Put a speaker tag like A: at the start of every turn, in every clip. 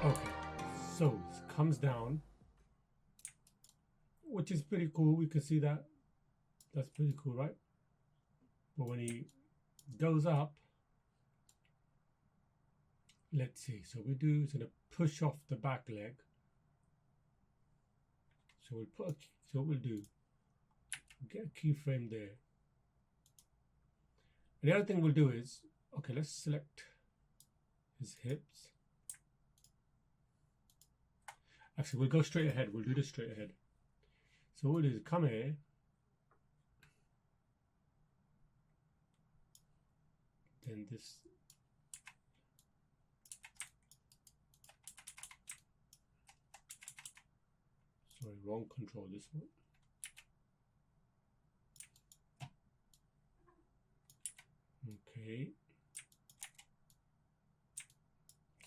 A: Okay, so it comes down, which is pretty cool. We can see that. That's pretty cool, right? But when he goes up, let's see. So we do, it's going to push off the back leg. So we'll put, so what we'll do, get a keyframe there. And the other thing we'll do is, okay, let's select his hips. Actually, we'll go straight ahead. We'll do this straight ahead. So what we'll do is come here. Then this. Sorry, wrong control, this one. Okay.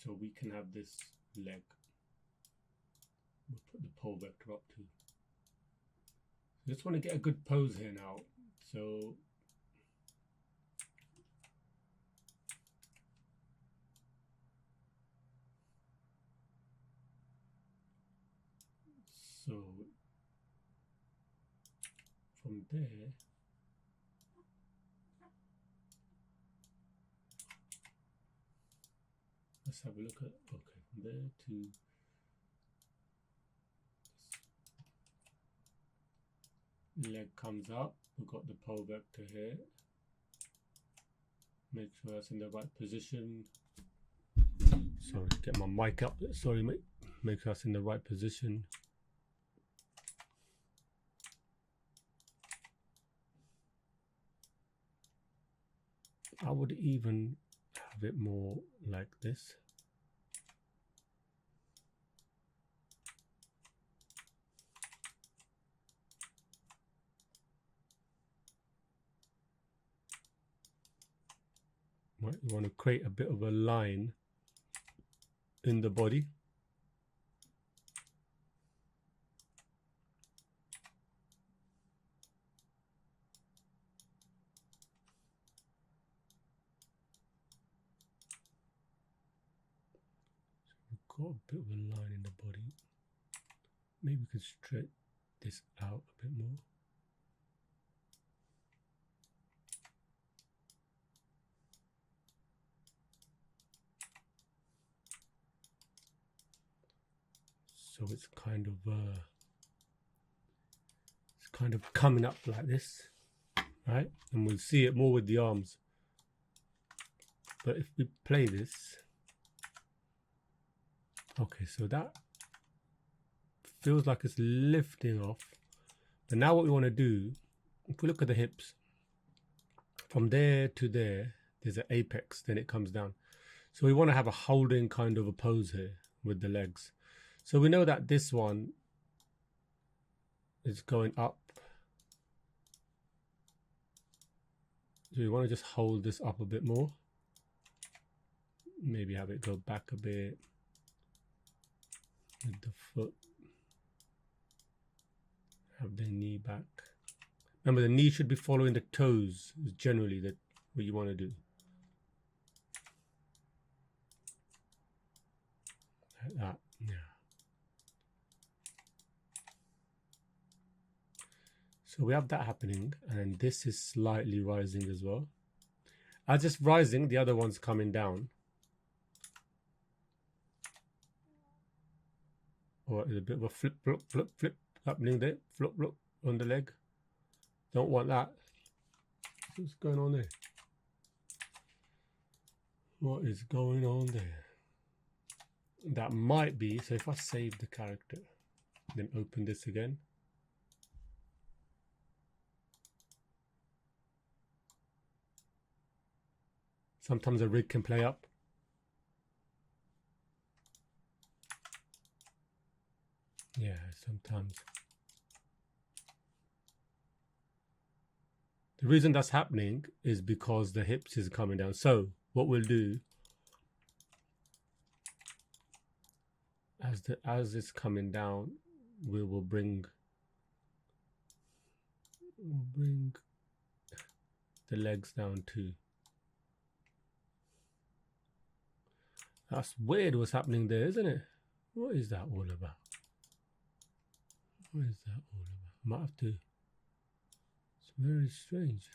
A: So we can have this leg. We'll put the pole vector up too. Just want to get a good pose here now. So from there, let's have a look at, okay, from there to leg comes up. We've got the pole vector here. Make sure that's in the right position. Sorry, get my mic up. Sorry, mate. Make sure that's in the right position. I would even have it more like this. Right, you want to create a bit of a line in the body. Got a bit of a line in the body. Maybe we could stretch this out a bit more. So it's kind of coming up like this, right? And we'll see it more with the arms. But if we play this, okay, so that feels like it's lifting off. But now what we want to do, if we look at the hips, from there to there, there's an apex, then it comes down. So we want to have a holding kind of a pose here with the legs. So we know that this one is going up. So we want to just hold this up a bit more. Maybe have it go back a bit with the foot. Have the knee back. Remember, the knee should be following the toes, is generally what you want to do. Like that, yeah. So we have that happening, and this is slightly rising as well. As it's rising, the other one's coming down. Or a bit of a flip, flip, flip, flip happening there. Flip, flip on the leg. Don't want that. What's going on there? What is going on there? That might be, so if I save the character, then open this again. Sometimes a rig can play up. Yeah, sometimes. The reason that's happening is because the hips is coming down. So what we'll do, as it's coming down, we will bring the legs down too. That's weird what's happening there, isn't it? What is that all about? What is that all about? Might have to. It's very strange.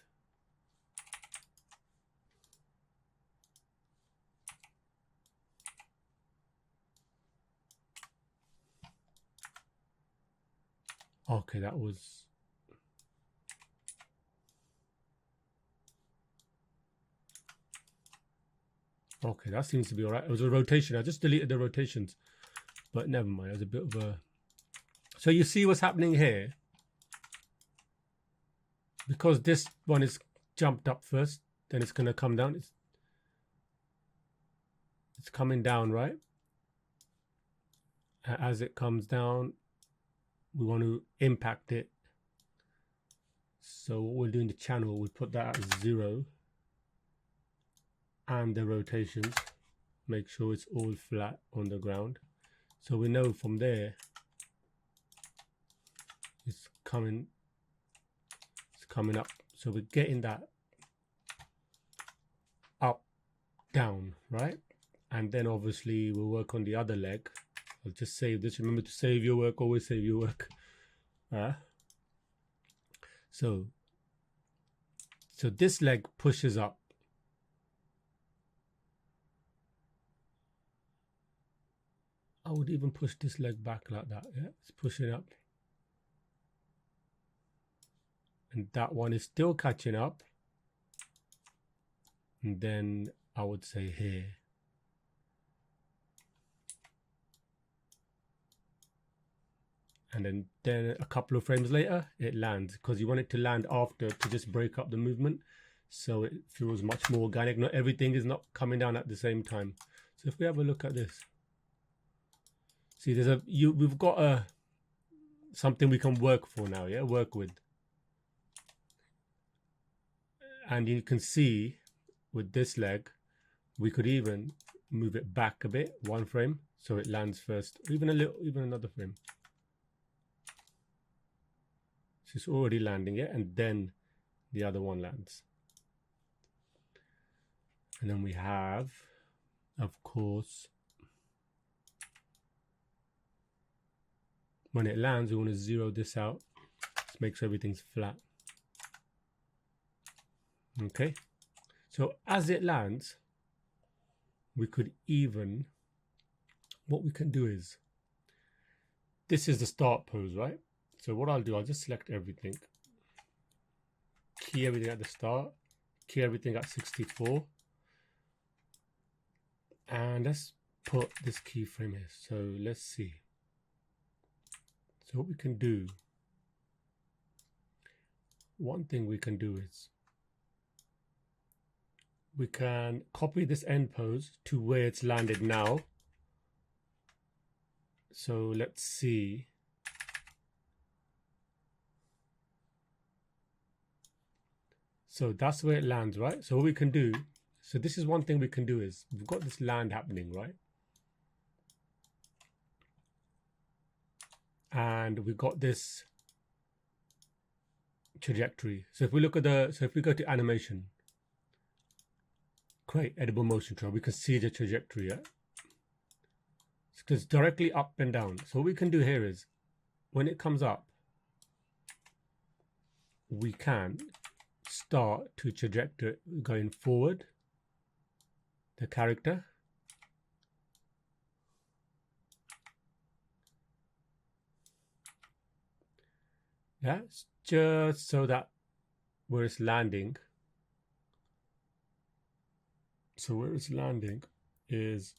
A: Okay, that was. Okay, that seems to be all right. It was a rotation. I just deleted the rotations, but never mind. It was a bit of a. So you see what's happening here? Because this one is jumped up first, then it's going to come down. It's coming down, right? As it comes down, we want to impact it. So what we'll do in the channel, we put that at 0. And the rotations, make sure it's all flat on the ground. So we know from there, it's coming up. So we're getting that up, down, right? And then obviously we'll work on the other leg. I'll just save this. Remember to save your work, always save your work. So this leg pushes up. I would even push this leg back like that. Yeah, it's pushing up. And that one is still catching up. And then I would say here. And then a couple of frames later, it lands, because you want it to land after to just break up the movement. So it feels much more organic. Not everything is not coming down at the same time. So if we have a look at this. See, we've got something we can work for now, yeah, work with. And you can see with this leg, we could even move it back a bit, 1 frame, so it lands first, even another frame. So it's already landing it, and then the other one lands. And then we have, of course, when it lands, we want to zero this out. This makes everything's flat. Okay, so as it lands, we could even, what we can do is, this is the start pose, right? So what I'll do, I'll just select everything, key everything at the start, key everything at 64, and let's put this keyframe here. So let's see. So what we can do, one thing we can do is, we can copy this end pose to where it's landed now. So let's see. So that's where it lands, right? So what we can do, so this is one thing we can do is, we've got this land happening, right? And we've got this trajectory. So if we look at if we go to animation, create edible motion trail, we can see the trajectory, yeah? It's directly up and down. So what we can do here is, when it comes up, we can start to trajectory going forward, the character. Yeah, just so that where it's landing. So where it's landing is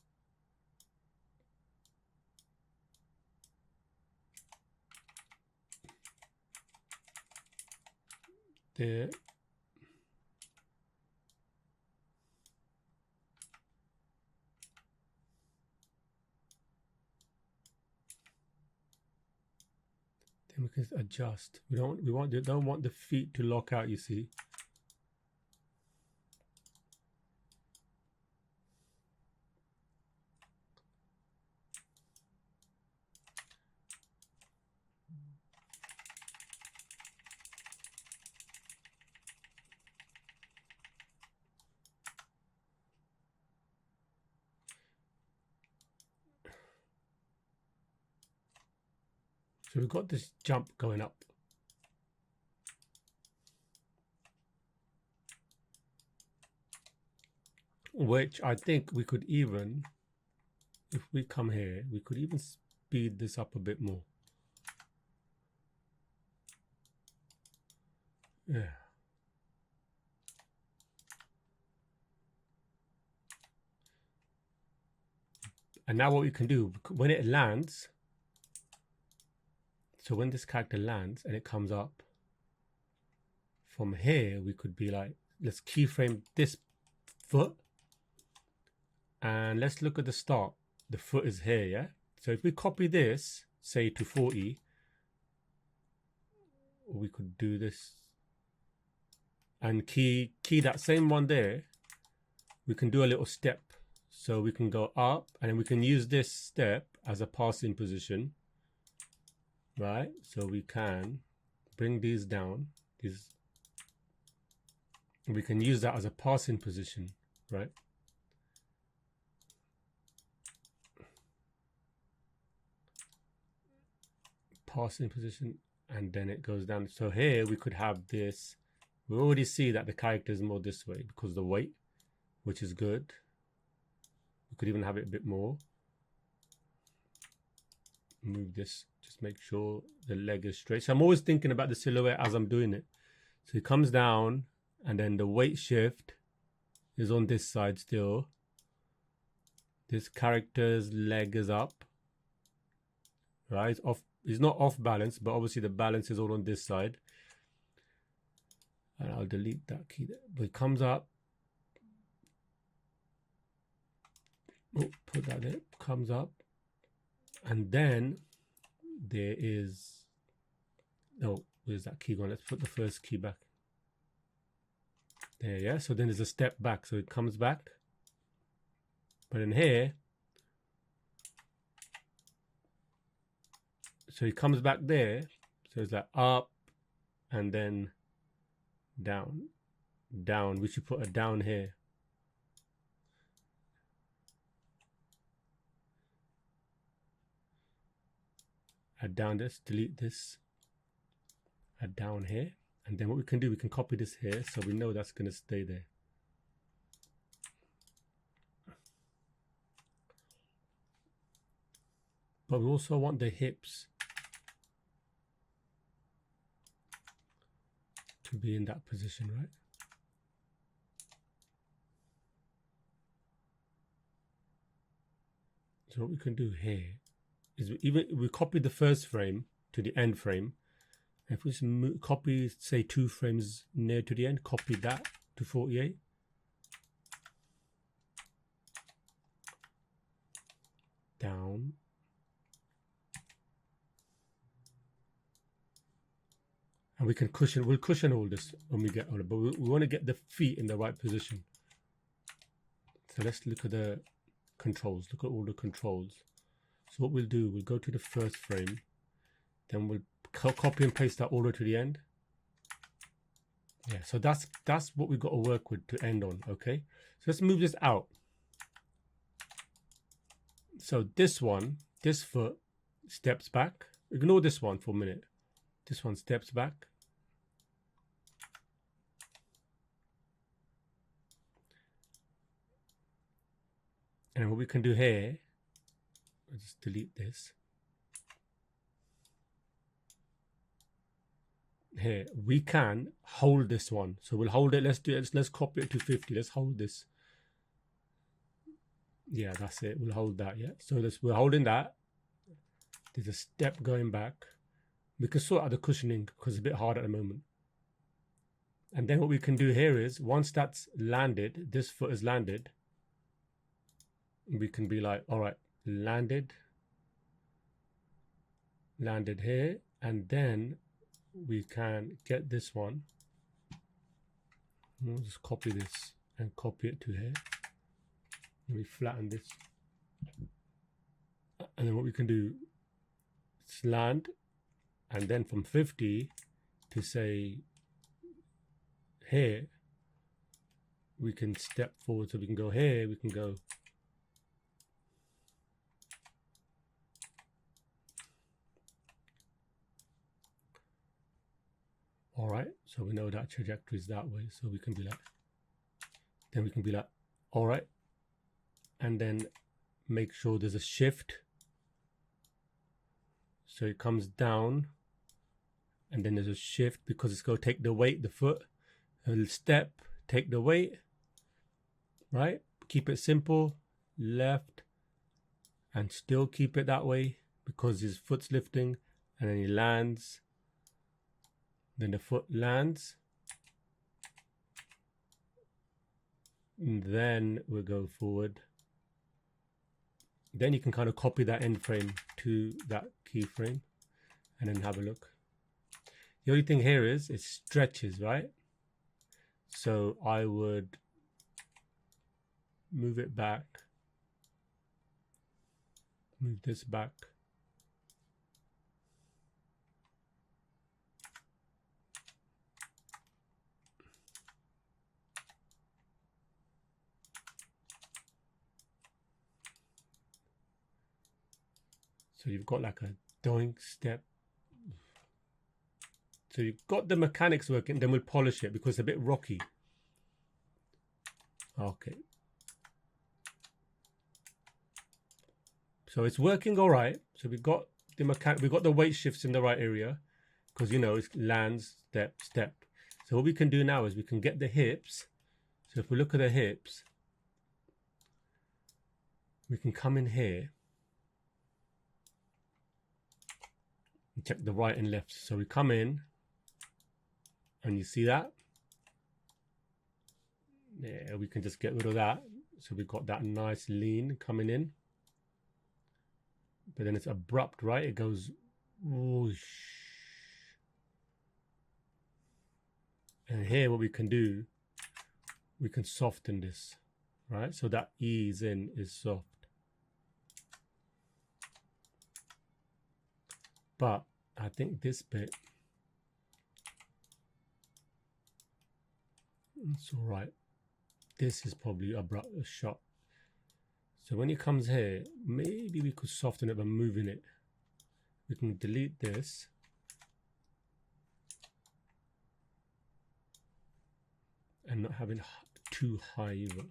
A: there. Then we can adjust. We don't want the feet to lock out, you see. So we've got this jump going up. Which I think we could even, if we come here, we could even speed this up a bit more. Yeah. And now what we can do, when it lands, so when this character lands and it comes up, from here we could be like, let's keyframe this foot. And let's look at the start. The foot is here, yeah? So if we copy this, say to 40, we could do this and key that same one there. We can do a little step. So we can go up and then we can use this step as a passing position, right? So we can bring these down. We can use that as a passing position, right? Passing position, and then it goes down. So here we could have this. We already see that the character is more this way because of the weight, which is good. We could even have it a bit more. Move this, just make sure the leg is straight. So I'm always thinking about the silhouette as I'm doing it. So it comes down and then the weight shift is on this side still. This character's leg is up, right? It's off. It's not off balance, but obviously the balance is all on this side. And I'll delete that key there. But it comes up. Oh, put that there. Comes up. And then there is, oh, where's that key going? Let's put the first key back. There, yeah. So then there's a step back. So it comes back. But in here, so he comes back there. So it's like up and then down, down. We should put a down here. Add down this, delete this, add down here. And then what we can do, we can copy this here so we know that's going to stay there. But we also want the hips to be in that position, right? So what we can do here is we copy the first frame to the end frame. If we just copy, say 2 frames near to the end, copy that to 48. Down. And we can cushion, we'll cushion all this when we get on it, but we want to get the feet in the right position. So let's look at the controls, look at all the controls. So what we'll do, we'll go to the first frame, then we'll copy and paste that all the way to the end. Yeah, so that's what we've got to work with to end on, okay? So let's move this out. So this one, this foot steps back. Ignore this one for a minute. This one steps back. And what we can do here, I'll just delete this. Here, we can hold this one. So we'll hold it. Let's do it. Let's copy it to 50. Let's hold this. Yeah, that's it. We'll hold that. Yeah. So we're holding that. There's a step going back. We can sort out the cushioning because it's a bit hard at the moment. And then what we can do here is once that's landed, this foot is landed, we can be like, all right, landed here. And then we can get this one. We'll just copy this and copy it to here. We flatten this. And then what we can do is land. And then from 50 to say here, we can step forward. So we can go here, we can go right? So we know that trajectory is that way. So we can be like, then we can be like, all right. And then make sure there's a shift. So it comes down and then there's a shift because it's going to take the weight, the foot, a step, take the weight, right? Keep it simple, left, and still keep it that way because his foot's lifting, and then he lands. Then the foot lands. And then we'll go forward. Then you can kind of copy that end frame to that keyframe and then have a look. The only thing here is it stretches, right? So I would move it back, move this back. So you've got like a doink step. So you've got the mechanics working, then we'll polish it because it's a bit rocky. Okay. So it's working all right. So we've got the weight shifts in the right area because, you know, it lands, step, step. So what we can do now is we can get the hips. So if we look at the hips, we can come in here and check the right and left. So we come in and you see that? Yeah, we can just get rid of that. So we've got that nice lean coming in. But then it's abrupt, right? It goes whoosh. And here what we can do, we can soften this, right? So that ease in is soft. But I think this bit, it's all right. This is probably abrupt, a shot. So when it comes here, maybe we could soften it by moving it. We can delete this. And not having too high either.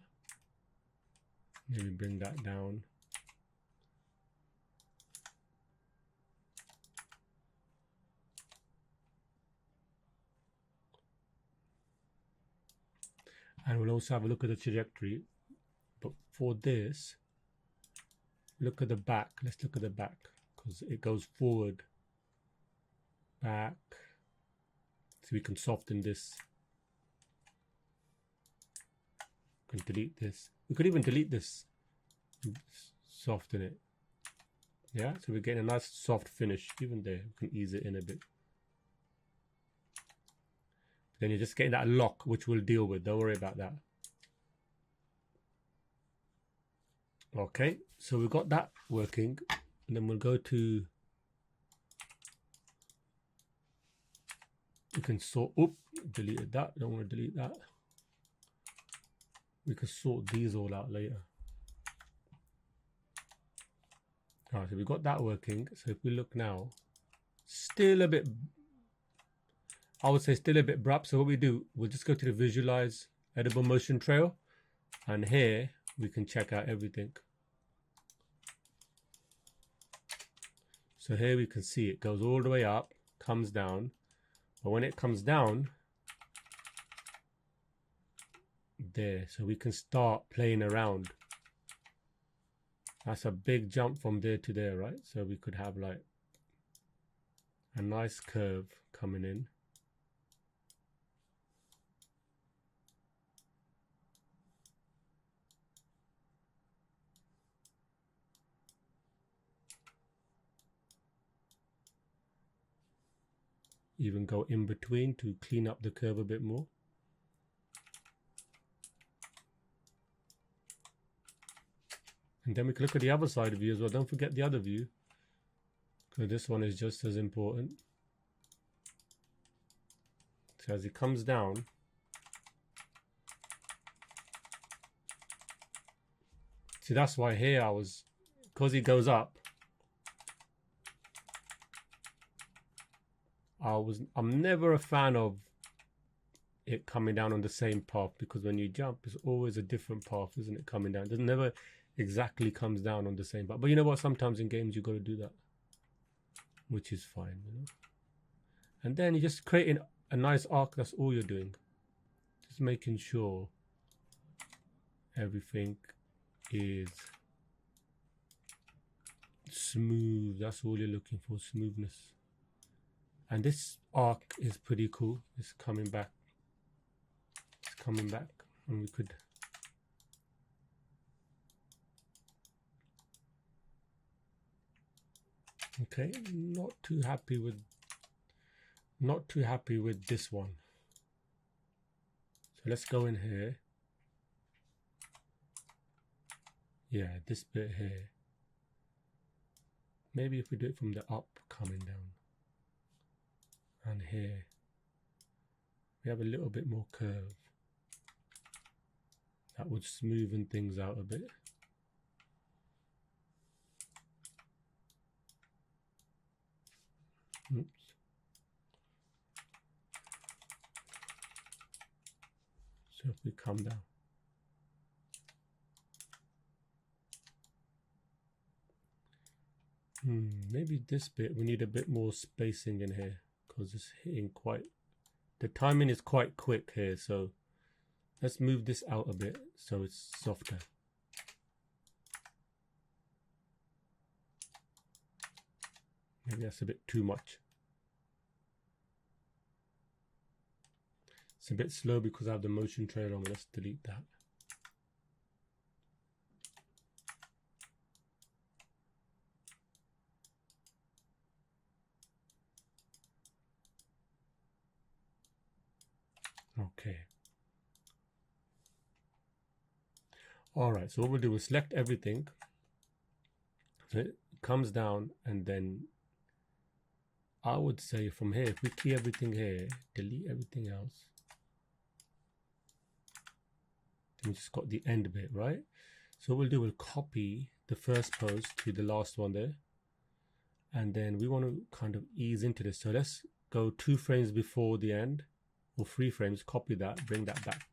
A: Maybe bring that down. And we'll also have a look at the trajectory. But for this, look at the back. Let's look at the back because it goes forward, back. So we can soften this. We can delete this. We could even delete this. Soften it. Yeah, so we're getting a nice soft finish. Even there, we can ease it in a bit. Then you're just getting that lock, which we'll deal with. Don't worry about that. Okay, so we've got that working. And then we'll go to... We can sort... Oop, deleted that. Don't want to delete that. We can sort these all out later. All right, so we've got that working. So if we look now, still a bit... I would say still a bit abrupt. So what we do, we'll just go to the visualize edible motion trail. And here we can check out everything. So here we can see it goes all the way up, comes down. But when it comes down, there, so we can start playing around. That's a big jump from there to there, right? So we could have like a nice curve coming in. Even go in between to clean up the curve a bit more. And then we can look at the other side of you as well. Don't forget the other view, because this one is just as important. So as it comes down, see, that's why here I was, because he goes up, I'm never a fan of it coming down on the same path, because when you jump, it's always a different path, isn't it? Coming down, it never exactly comes down on the same path. But you know what? Sometimes in games you got to do that, which is fine, you know. And then you're just creating a nice arc. That's all you're doing. Just making sure everything is smooth. That's all you're looking for, smoothness. And this arc is pretty cool. It's coming back. It's coming back, and we could okay, not too happy with this one. So let's go in here. Yeah, this bit here. Maybe if we do it from the up coming down. And here we have a little bit more curve. That would smoothen things out a bit. Oops. So if we come down. Maybe this bit, we need a bit more spacing in here, because it's hitting quite, the timing is quite quick here. So let's move this out a bit so it's softer. Maybe that's a bit too much. It's a bit slow because I have the motion trail on. Let's delete that. Okay. All right, so what we'll do is select everything. So it comes down, and then I would say from here, if we key everything here, delete everything else. Then we just got the end bit, right? So what we'll do, we'll copy the first post to the last one there. And then we want to kind of ease into this. So let's go 2 frames before the end, or 3 frames, copy that, bring that back.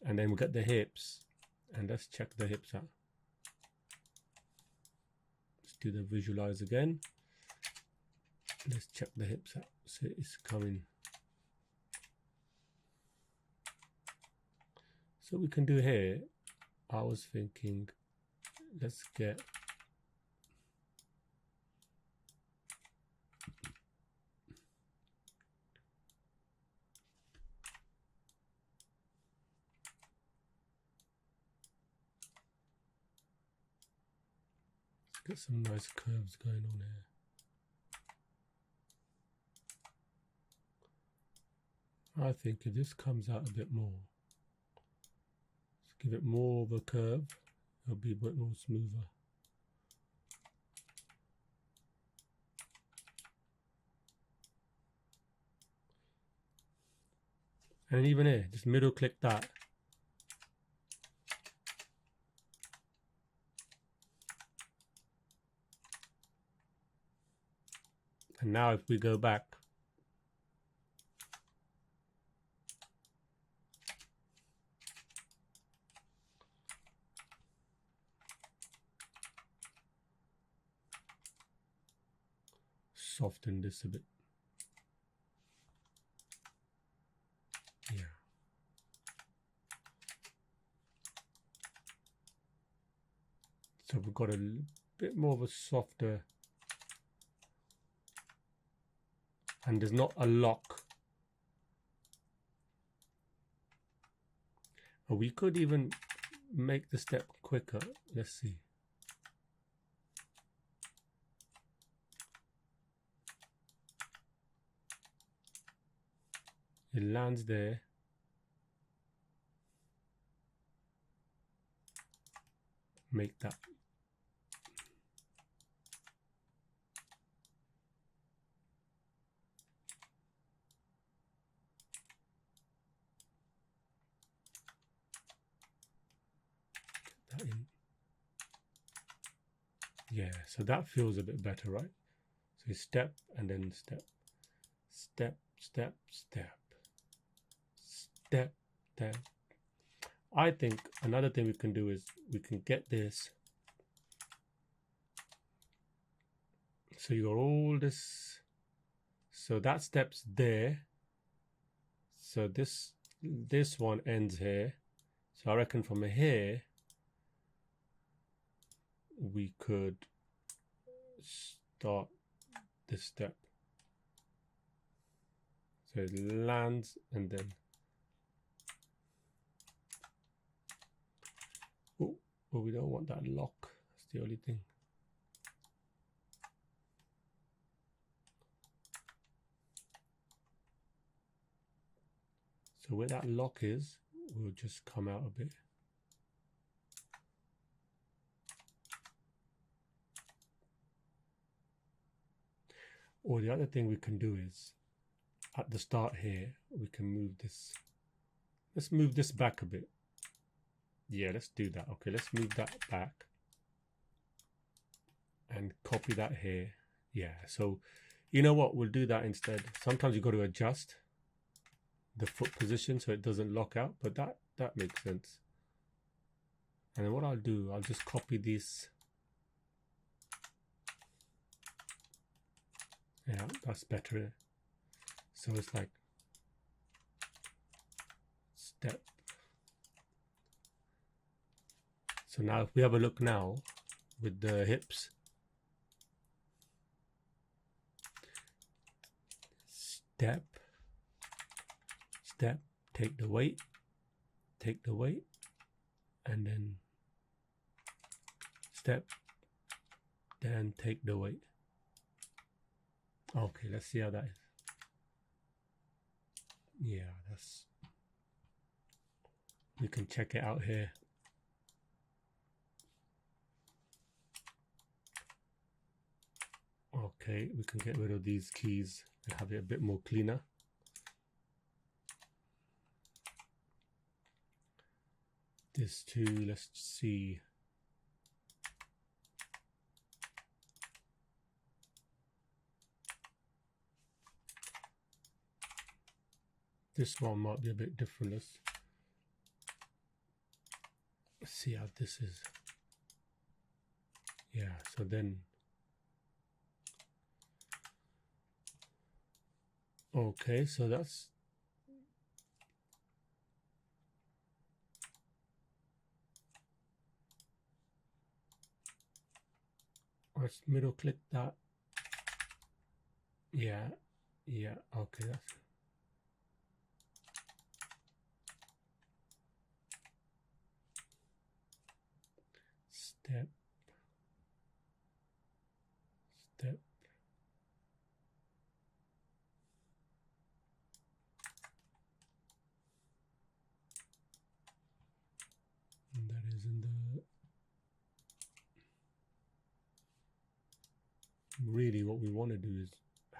A: And then we'll get the hips, and let's check the hips out. Let's do the visualize again. Let's check the hips out. So it's coming. So we can do here, I was thinking, let's get some nice curves going on here. I think if this comes out a bit more, let's give it more of a curve, it'll be a bit more smoother. And even here, just middle click that. And now if we go back, soften this a bit. Yeah. So we've got a bit more of a softer, and there's not a lock. Or we could even make the step quicker. Let's see. It lands there. Make that. Get that in. Yeah, so that feels a bit better, right? So step and then step, step, step, step, step, step. I think another thing we can do is we can get this. So you got all this. So that step's there. So this one ends here. So I reckon from here we could start this step. So it lands and then oh, but we don't want that lock. That's the only thing. So where that lock is, we'll just come out a bit. Or the other thing we can do is at the start here, we can move this. Let's move this back a bit. Yeah, let's do that. Okay, let's move that back and copy that here. Yeah, so you know what? We'll do that instead. Sometimes you got to adjust the foot position so it doesn't lock out, but that makes sense. And then what I'll do, I'll just copy this. Yeah, that's better. So it's like step. So now if we have a look now with the hips, step, step, take the weight, and then step, then take the weight. Okay, let's see how that is. Yeah, we can check it out here. Okay, we can get rid of these keys and have it a bit more cleaner. This too, let's see. This one might be a bit different. Let's see how this is. Yeah, so then okay, so that's let's middle click that. Yeah, okay, that's step, step. And that is in the, really what we want to do is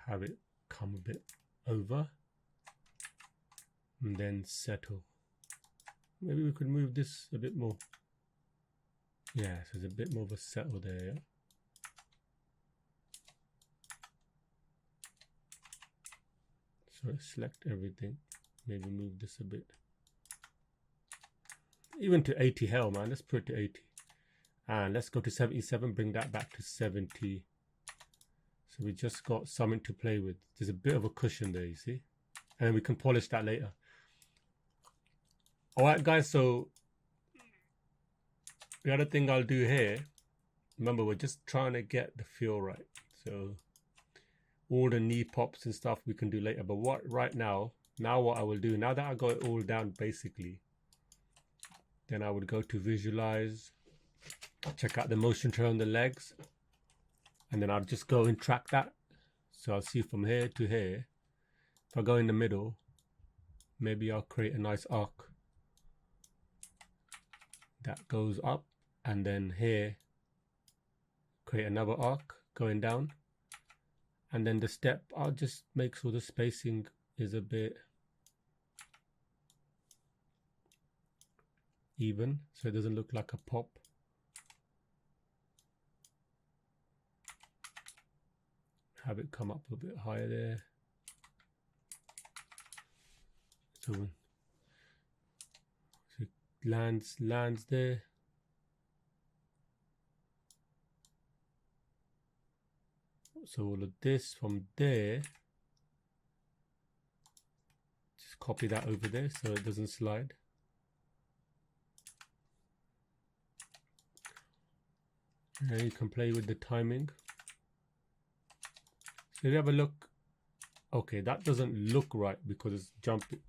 A: have it come a bit over and then settle. Maybe we could move this a bit more. Yeah, so there's a bit more of a settle there. Yeah? So let's select everything. Maybe move this a bit. Even to 80, hell man, let's put it to 80. And let's go to 77, bring that back to 70. So we just got something to play with. There's a bit of a cushion there, you see? And then we can polish that later. All right, guys, so the other thing I'll do here, remember, we're just trying to get the feel right. So all the knee pops and stuff we can do later. But right now what I will do, now that I got it all down basically, then I would go to visualize, check out the motion trail on the legs, and then I'll just go and track that. So I'll see from here to here. If I go in the middle, maybe I'll create a nice arc that goes up, and then here create another arc going down, and then the step, I'll just make sure the spacing is a bit even so it doesn't look like a pop. have it come up a bit higher there. So it lands there. So all of this from there, just copy that over there so it doesn't slide. And you can play with the timing. So if you have a look, okay, that doesn't look right because it's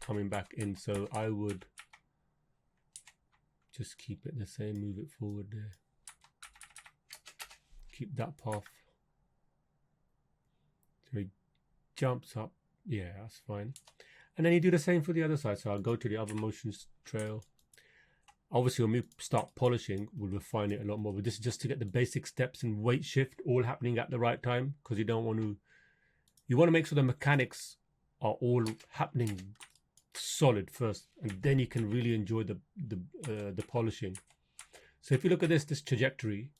A: coming back in. So I would just keep it the same, move it forward there. Keep that path. So he jumps up. Yeah, that's fine. And then you do the same for the other side. So I'll go to the other motions trail. Obviously, when we start polishing, we'll refine it a lot more. But this is just to get the basic steps and weight shift all happening at the right time, because you don't want to. You want to make sure the mechanics are all happening solid first, and then you can really enjoy the polishing. So if you look at this trajectory,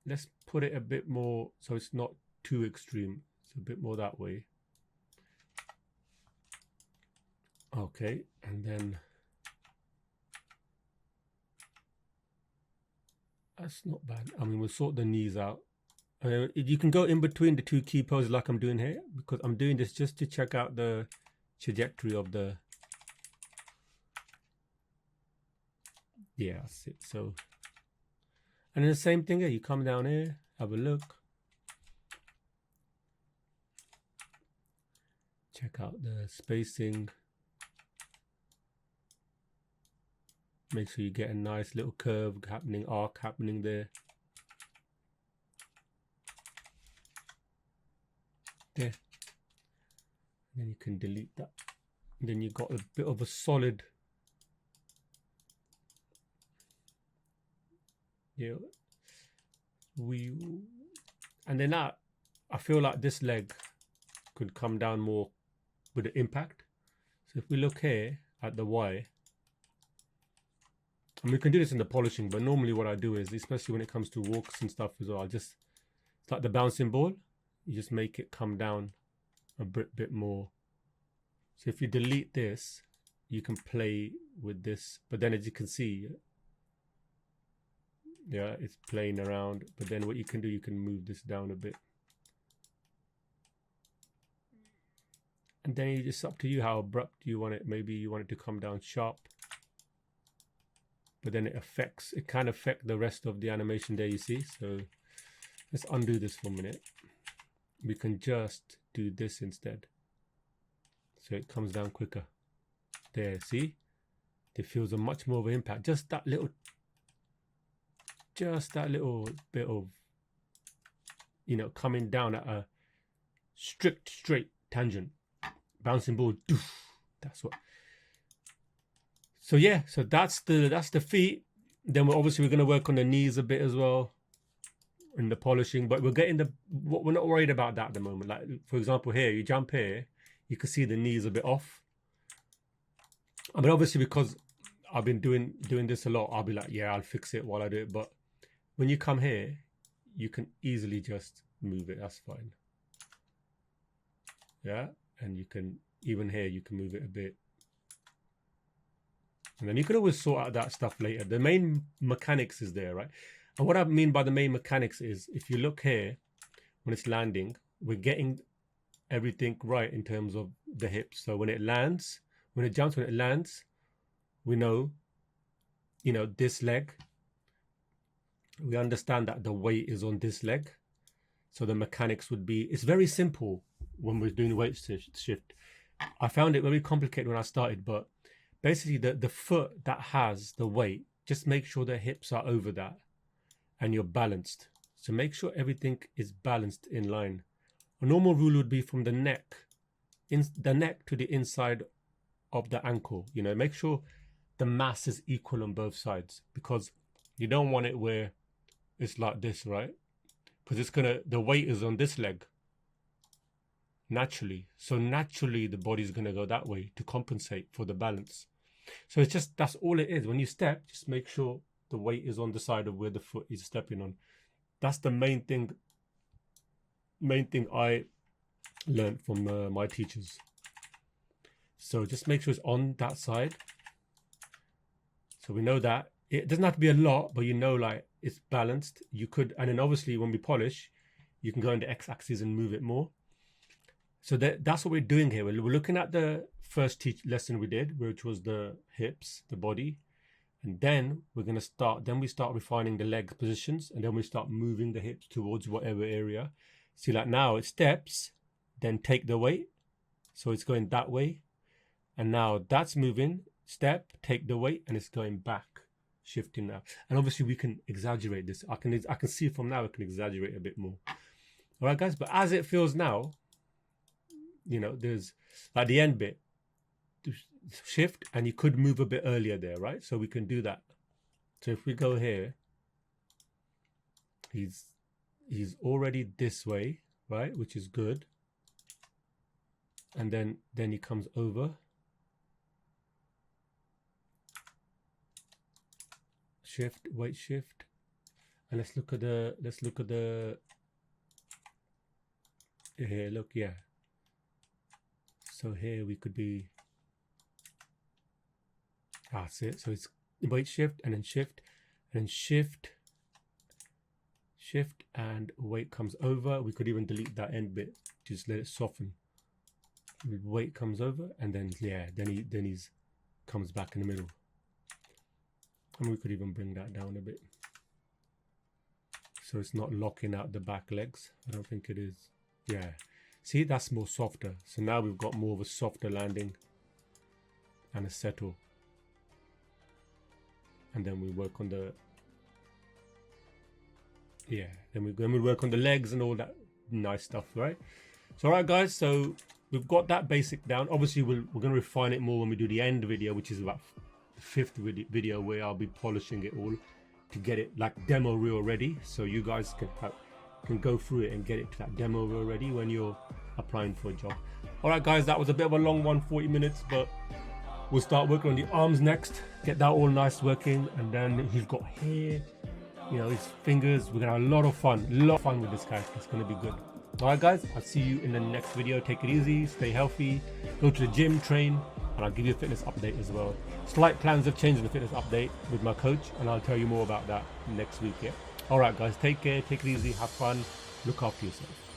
A: let's put it a bit more so it's not too extreme. It's a bit more that way. Okay, and then that's not bad. I mean, we'll sort the knees out. You can go in between the two key poses like I'm doing here, because I'm doing this just to check out the trajectory of the. Yeah, that's it. So, and then the same thing here. You come down here, have a look. Check out the spacing. Make sure you get a nice little curve happening, arc happening there. There. And then you can delete that. And then you've got a bit of a solid. Yeah. And then that, I feel like this leg could come down more with the impact. So if we look here at the Y, and we can do this in the polishing, but normally what I do is, especially when it comes to walks and stuff as well, it's like the bouncing ball. You just make it come down a bit more. So if you delete this, you can play with this. But then as you can see, yeah, it's playing around. But then what you can do, you can move this down a bit. And then it's just up to you how abrupt you want it. Maybe you want it to come down sharp. But then it can affect the rest of the animation there, you see. So let's undo this for a minute. We can just do this instead. So it comes down quicker. There, see? It feels a much more of an impact. Just that little bit of, you know, coming down at a straight tangent. Bouncing ball, doof, that's what. So yeah, so that's the feet. Then we're going to work on the knees a bit as well in the polishing, but we're not worried about that at the moment. Like for example, here you jump here, you can see the knees a bit off. I mean, obviously because I've been doing this a lot, I'll be like, yeah, I'll fix it while I do it. But when you come here, you can easily just move it. That's fine. Yeah, and you can even here you can move it a bit. And then you can always sort out that stuff later. The main mechanics is there, right? And what I mean by the main mechanics is, if you look here, when it's landing, we're getting everything right in terms of the hips. So when it lands, when it jumps, when it lands, we know, you know, this leg, we understand that the weight is on this leg. So the mechanics would be, it's very simple when we're doing weight shift. I found it very complicated when I started, but basically the foot that has the weight, just make sure the hips are over that and you're balanced. So make sure everything is balanced in line. A normal rule would be from the neck to the inside of the ankle. You know, make sure the mass is equal on both sides, because you don't want it where it's like this, right? Because the weight is on this leg naturally. So naturally the body's gonna go that way to compensate for the balance. So it's just, that's all it is. When you step, just make sure the weight is on the side of where the foot is stepping on. That's the main thing I learned from my teachers. So just make sure it's on that side. So we know that it doesn't have to be a lot, but you know, like it's balanced. You could, and then obviously when we polish, you can go into x-axis and move it more. So that's what we're doing here. We're looking at the first lesson we did, which was the hips, the body. And then we're going to start, then we start refining the leg positions, and then we start moving the hips towards whatever area. See, like now it steps, then take the weight. So it's going that way. And now that's moving, step, take the weight, and it's going back, shifting now. And obviously we can exaggerate this. I can see from now, I can exaggerate a bit more. All right, guys, but as it feels now, you know, there's like the end bit, shift, and you could move a bit earlier there, right? So we can do that. So if we go here, he's already this way, right? Which is good. And then he comes over. Shift, weight shift. And let's look at the here, look, yeah. So here we could be, that's it. So it's weight shift and then shift and then shift, and weight comes over. We could even delete that end bit, just let it soften. Weight comes over, and then yeah, then he's comes back in the middle. And we could even bring that down a bit, so it's not locking out the back legs. I don't think it is. Yeah, see, that's more softer. So now we've got more of a softer landing and a settle. And then we work on the, yeah, then we work on the legs and all that nice stuff, right? So all right, guys, so we've got that basic down. Obviously we're going to refine it more when we do the end video, which is about the 5th video, where I'll be polishing it all to get it like demo reel ready, so you guys can go through it and get it to that demo reel ready when you're applying for a job. All right, guys, that was a bit of a long one, 40 minutes, but we'll start working on the arms next, get that all nice working, and then he's got hair, you know, his fingers. We're gonna have a lot of fun with this guy. It's gonna be good. All right, guys, I'll see you in the next video. Take it easy, stay healthy, go to the gym, train, and I'll give you a fitness update as well. Slight plans have changed in the fitness update with my coach, and I'll tell you more about that next week. Yeah. All right, guys, take care, take it easy, have fun, look after yourself.